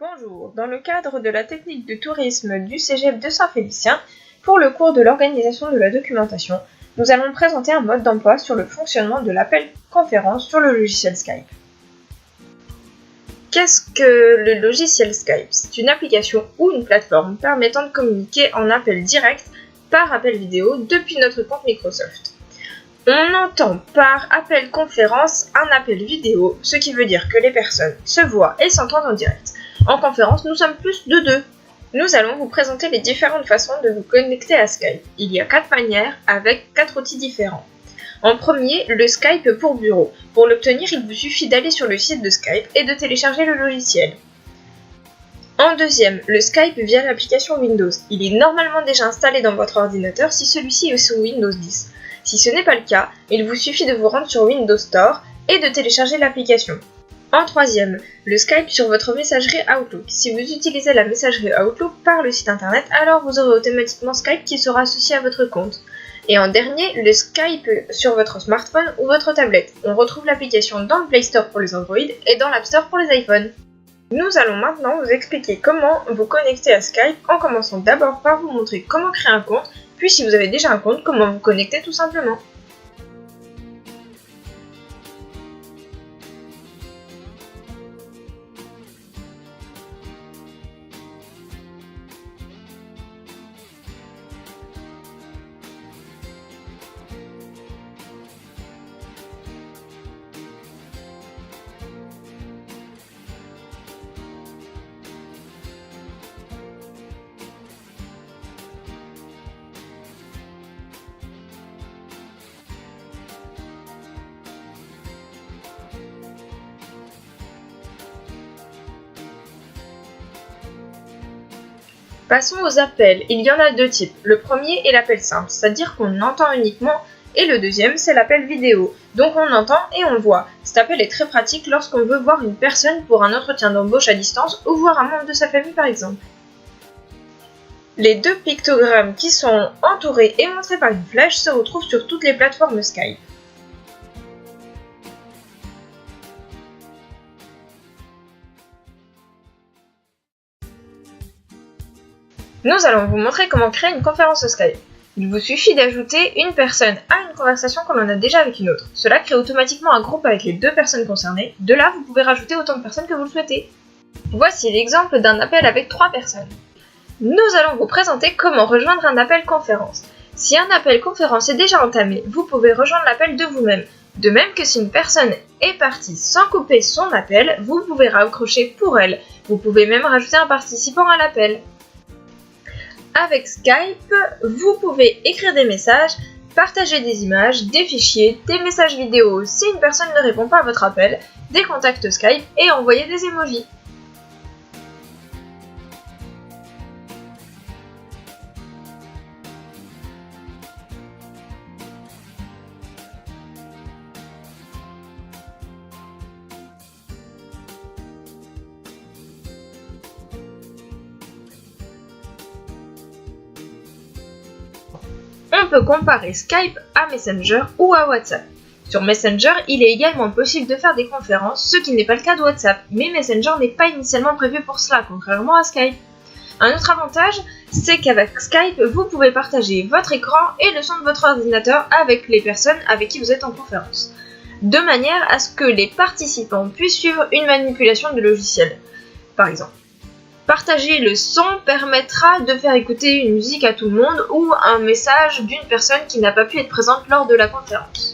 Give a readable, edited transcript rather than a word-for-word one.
Bonjour, dans le cadre de la technique de tourisme du Cégep de Saint-Félicien, pour le cours de l'organisation de la documentation, nous allons présenter un mode d'emploi sur le fonctionnement de l'appel conférence sur le logiciel Skype. Qu'est-ce que le logiciel Skype? C'est une application ou une plateforme permettant de communiquer en appel direct par appel vidéo depuis notre compte Microsoft. On entend par appel conférence un appel vidéo, ce qui veut dire que les personnes se voient et s'entendent en direct. En conférence, nous sommes plus de deux. Nous allons vous présenter les différentes façons de vous connecter à Skype. Il y a 4 manières avec 4 outils différents. En premier, le Skype pour bureau. Pour l'obtenir, il vous suffit d'aller sur le site de Skype et de télécharger le logiciel. En deuxième, le Skype via l'application Windows. Il est normalement déjà installé dans votre ordinateur si celui-ci est sous Windows 10. Si ce n'est pas le cas, il vous suffit de vous rendre sur Windows Store et de télécharger l'application. En troisième, le Skype sur votre messagerie Outlook. Si vous utilisez la messagerie Outlook par le site internet, alors vous aurez automatiquement Skype qui sera associé à votre compte. Et en dernier, le Skype sur votre smartphone ou votre tablette. On retrouve l'application dans le Play Store pour les Android et dans l'App Store pour les iPhones. Nous allons maintenant vous expliquer comment vous connecter à Skype en commençant d'abord par vous montrer comment créer un compte, puis si vous avez déjà un compte, comment vous connecter tout simplement. Passons aux appels, il y en a deux types. Le premier est l'appel simple, c'est-à-dire qu'on entend uniquement, et le deuxième c'est l'appel vidéo, donc on entend et on voit. Cet appel est très pratique lorsqu'on veut voir une personne pour un entretien d'embauche à distance ou voir un membre de sa famille par exemple. Les deux pictogrammes qui sont entourés et montrés par une flèche se retrouvent sur toutes les plateformes Skype. Nous allons vous montrer comment créer une conférence Skype. Il vous suffit d'ajouter une personne à une conversation que l'on a déjà avec une autre. Cela crée automatiquement un groupe avec les deux personnes concernées. De là, vous pouvez rajouter autant de personnes que vous le souhaitez. Voici l'exemple d'un appel avec 3 personnes. Nous allons vous présenter comment rejoindre un appel conférence. Si un appel conférence est déjà entamé, vous pouvez rejoindre l'appel de vous-même. De même que si une personne est partie sans couper son appel, vous pouvez raccrocher pour elle. Vous pouvez même rajouter un participant à l'appel. Avec Skype, vous pouvez écrire des messages, partager des images, des fichiers, des messages vidéo si une personne ne répond pas à votre appel, des contacts Skype et envoyer des emojis. On peut comparer Skype à Messenger ou à WhatsApp. Sur Messenger, il est également possible de faire des conférences, ce qui n'est pas le cas de WhatsApp, mais Messenger n'est pas initialement prévu pour cela, contrairement à Skype. Un autre avantage, c'est qu'avec Skype, vous pouvez partager votre écran et le son de votre ordinateur avec les personnes avec qui vous êtes en conférence, de manière à ce que les participants puissent suivre une manipulation de logiciel, par exemple. Partager le son permettra de faire écouter une musique à tout le monde ou un message d'une personne qui n'a pas pu être présente lors de la conférence.